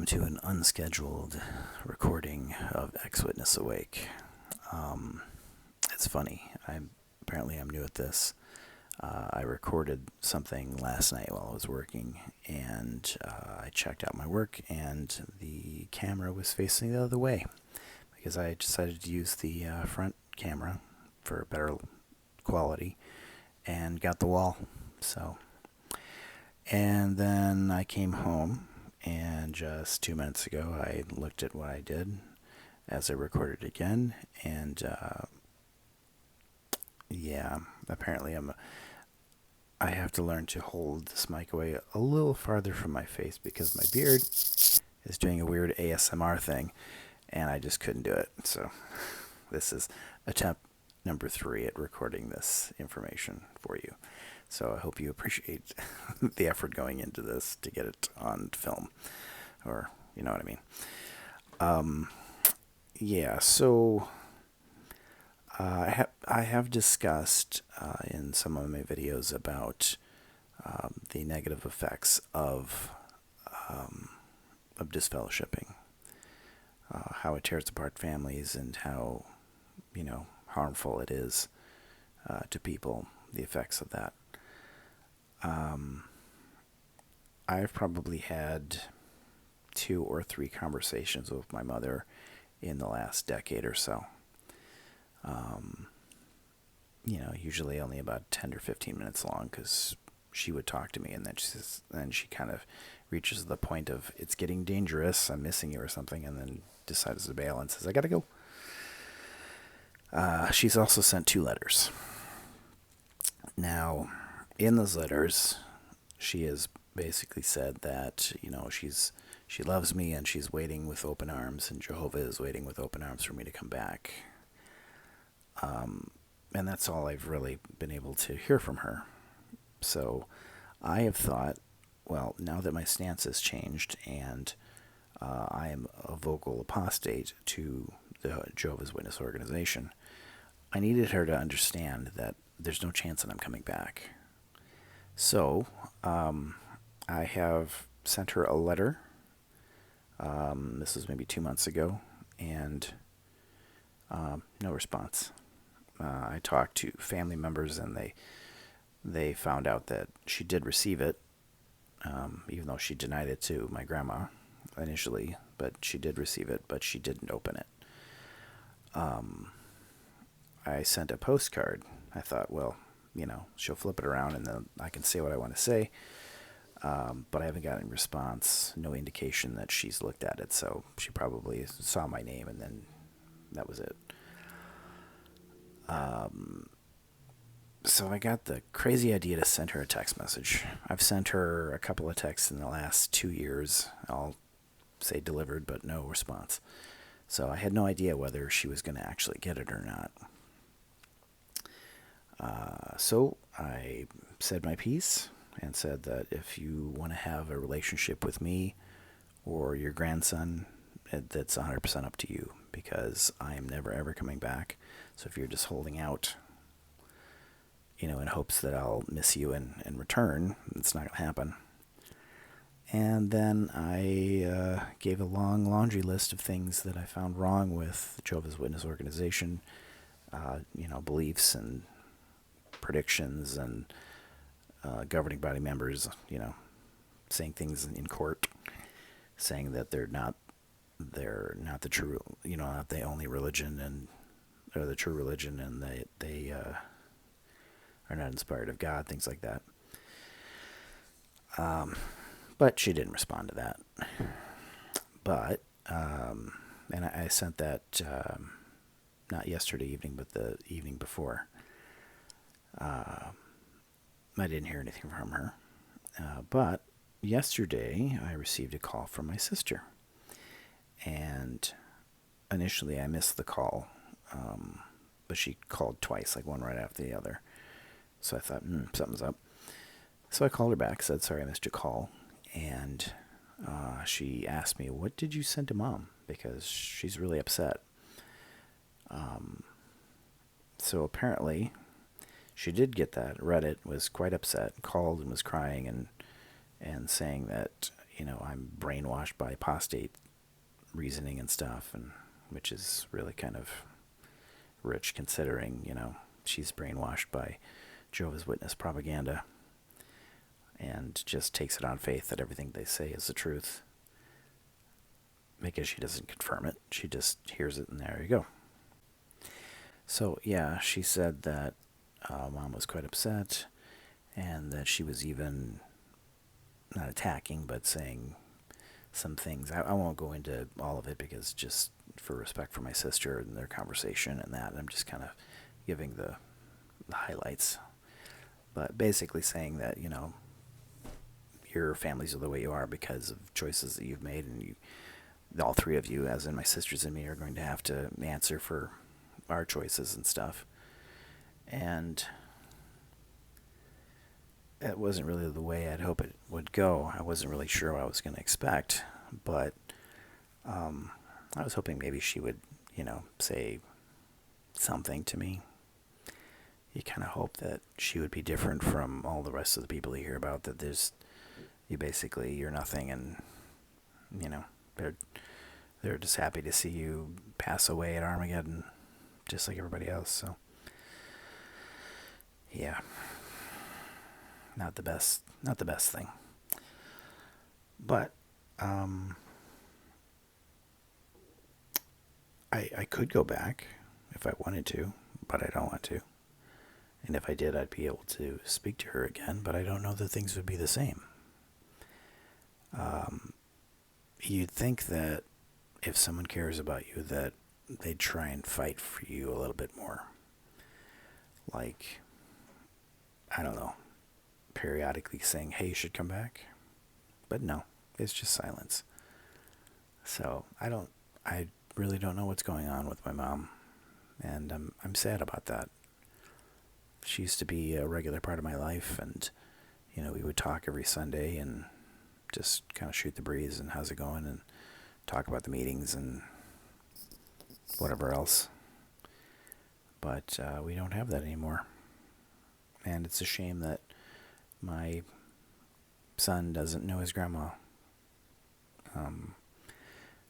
welcome to an unscheduled recording of Ex-Witness Awake. It's funny. I'm new at this. I recorded something last night while I was working, and I checked out my work, and the camera was facing the other way because I decided to use the front camera for better quality, and got the wall. And then I came home. And just 2 minutes ago, I looked at what I did as I recorded again, and apparently I have to learn to hold this mic away a little farther from my face because my beard is doing a weird ASMR thing, and I just couldn't do it. So this is attempt number 3 at recording this information for you. So I hope you appreciate the effort going into this to get it on film, or you know what I mean. So I have discussed in some of my videos about the negative effects of disfellowshipping, how it tears apart families, and how harmful it is to people. The effects of that. I've probably had 2 or 3 conversations with my mother in the last decade or so. Usually only about 10 or 15 minutes long, because she would talk to me, and then she kind of reaches the point of, it's getting dangerous, I'm missing you or something, and then decides to bail and says, I gotta go. She's also sent 2 letters. Now, in those letters, she has basically said that, she loves me and she's waiting with open arms, and Jehovah is waiting with open arms for me to come back. And that's all I've really been able to hear from her. So I have thought, well, now that my stance has changed and I am a vocal apostate to the Jehovah's Witness organization, I needed her to understand that there's no chance that I'm coming back. So, I have sent her a letter. This was maybe 2 months ago, and no response. I talked to family members, and they found out that she did receive it, even though she denied it to my grandma initially. But she did receive it, but she didn't open it. I sent a postcard. I thought, well, she'll flip it around and then I can say what I want to say. But I haven't gotten a response, no indication that she's looked at it. So she probably saw my name and then that was it. So I got the crazy idea to send her a text message. I've sent her a couple of texts in the last 2 years. I'll say delivered, but no response. So I had no idea whether she was going to actually get it or not. So I said my piece and said that if you want to have a relationship with me or your grandson, that's 100% up to you, because I am never ever coming back. So if you're just holding out, in hopes that I'll miss you in return, it's not going to happen. And then I gave a long laundry list of things that I found wrong with the Jehovah's Witness organization, beliefs and predictions, and governing body members, saying things in court, saying that they're not the true, not the only religion, and or the true religion, and they are not inspired of God, things like that. But she didn't respond to that. But and I sent that not yesterday evening, but the evening before. I didn't hear anything from her. But yesterday, I received a call from my sister. And initially, I missed the call. But she called twice, like one right after the other. So I thought, something's up. So I called her back, said, sorry, I missed your call. And she asked me, what did you send to Mom? Because she's really upset. So apparently, she did get that, read it, was quite upset, called and was crying and saying that, I'm brainwashed by apostate reasoning and stuff, and which is really kind of rich considering, she's brainwashed by Jehovah's Witness propaganda and just takes it on faith that everything they say is the truth. Because she doesn't confirm it. She just hears it and there you go. So, yeah, she said that Mom was quite upset and that she was even not attacking but saying some things. I won't go into all of it because just for respect for my sister and their conversation and that, I'm just kind of giving the highlights. But basically saying that, your families are the way you are because of choices that you've made, and all three of you, as in my sisters and me, are going to have to answer for our choices and stuff. And it wasn't really the way I'd hope it would go. I wasn't really sure what I was going to expect, but I was hoping maybe she would, say something to me. You kind of hope that she would be different from all the rest of the people you hear about, that you're nothing, and, they're just happy to see you pass away at Armageddon, just like everybody else, so. Yeah. Not the best thing. But, I could go back if I wanted to, but I don't want to. And if I did, I'd be able to speak to her again, but I don't know that things would be the same. You'd think that if someone cares about you, that they'd try and fight for you a little bit more. Like, I don't know, periodically saying, hey, you should come back. But no, it's just silence. So I really don't know what's going on with my mom, and I'm sad about that. She used to be a regular part of my life, and we would talk every Sunday and just kind of shoot the breeze and how's it going and talk about the meetings and whatever else. But we don't have that anymore, and it's a shame that my son doesn't know his grandma.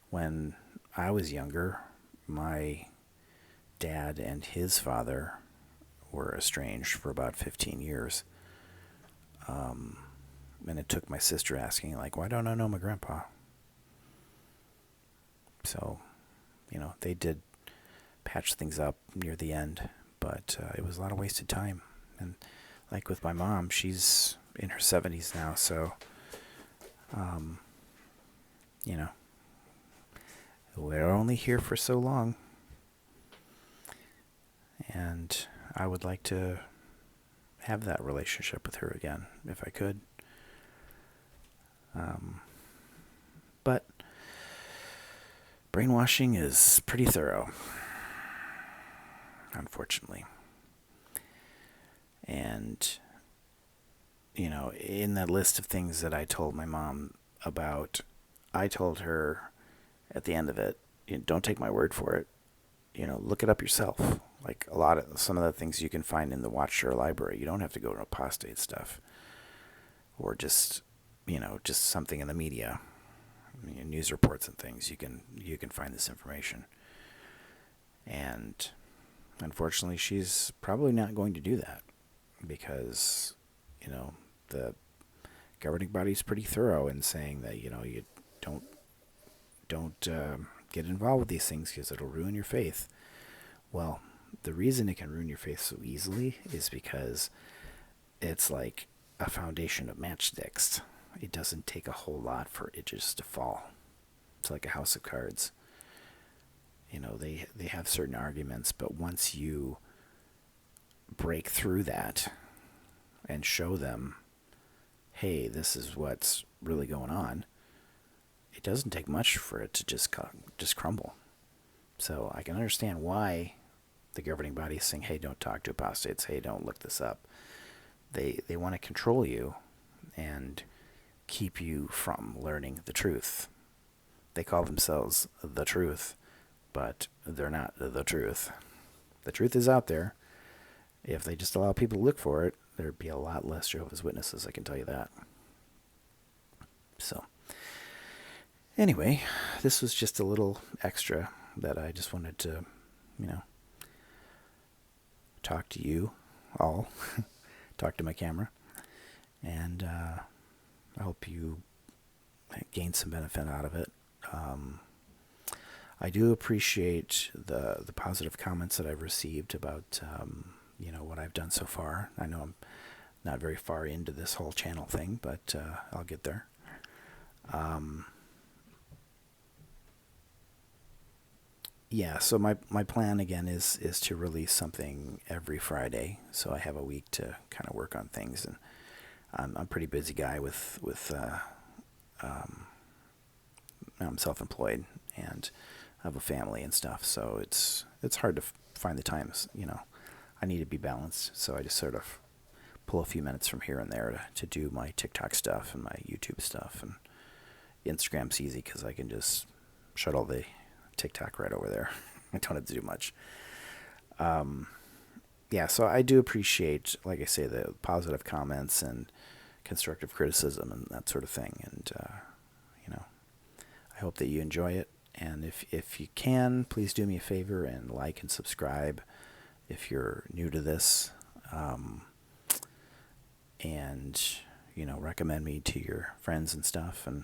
When I was younger, my dad and his father were estranged for about 15 years. And it took my sister asking, like, why don't I know my grandpa? So, they did patch things up near the end, but it was a lot of wasted time. And like with my mom, she's in her 70s now, so, we're only here for so long. And I would like to have that relationship with her again, if I could. But brainwashing is pretty thorough, unfortunately. And, in that list of things that I told my mom about, I told her at the end of it, don't take my word for it. Look it up yourself. Like some of the things you can find in the Watchtower Library. You don't have to go to apostate stuff. Or just something in the media, news reports and things. You can find this information. And unfortunately, she's probably not going to do that because, the governing body's pretty thorough in saying that, you don't get involved with these things because it'll ruin your faith. Well, the reason it can ruin your faith so easily is because it's like a foundation of matchsticks. It doesn't take a whole lot for it just to fall. It's like a house of cards. They have certain arguments, but once you break through that and show them, hey, this is what's really going on, it doesn't take much for it to just crumble. So I can understand why the governing body is saying, hey, don't talk to apostates. Hey, don't look this up. They want to control you and keep you from learning the truth. They call themselves the truth, but they're not the truth. The truth is out there. If they just allow people to look for it, there'd be a lot less Jehovah's Witnesses, I can tell you that. So, Anyway, this was just a little extra that I just wanted to, you know, talk to you all, talk to my camera, and I hope you gain some benefit out of it. I do appreciate the positive comments that I've received about what I've done so far. I know I'm not very far into this whole channel thing, but I'll get there. Yeah, so my plan again is to release something every Friday, so I have a week to kind of work on things, and I'm a pretty busy guy with I'm self-employed and I have a family and stuff, so it's hard to find the times. I need to be balanced, so I just sort of pull a few minutes from here and there to do my TikTok stuff and my YouTube stuff, and Instagram's easy because I can just shuttle the TikTok right over there. I don't have to do much. Yeah, so I do appreciate, like I say, the positive comments and constructive criticism and that sort of thing, and I hope that you enjoy it. And if you can, please do me a favor and like and subscribe if you're new to this, and recommend me to your friends and stuff. And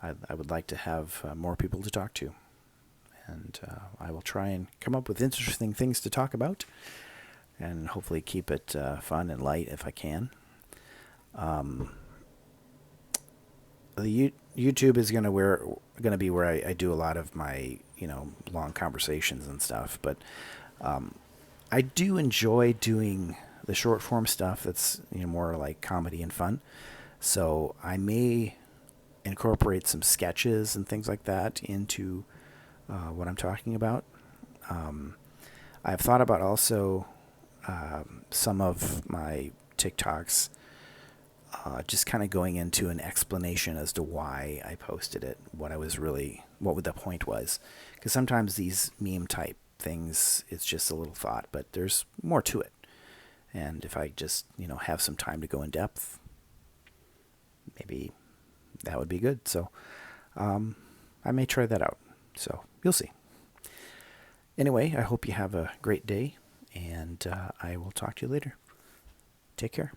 I would like to have more people to talk to, and I will try and come up with interesting things to talk about, and hopefully keep it fun and light if I can. The YouTube is gonna be where I do a lot of my long conversations and stuff, but I do enjoy doing the short form stuff that's more like comedy and fun. So I may incorporate some sketches and things like that into what I'm talking about. I've thought about also some of my TikToks just kind of going into an explanation as to why I posted it, what the point was. Because sometimes these meme type things, it's just a little thought, but there's more to it. And if I just, have some time to go in depth, maybe that would be good. So I may try that out. So you'll see. Anyway, I hope you have a great day, and I will talk to you later. Take care.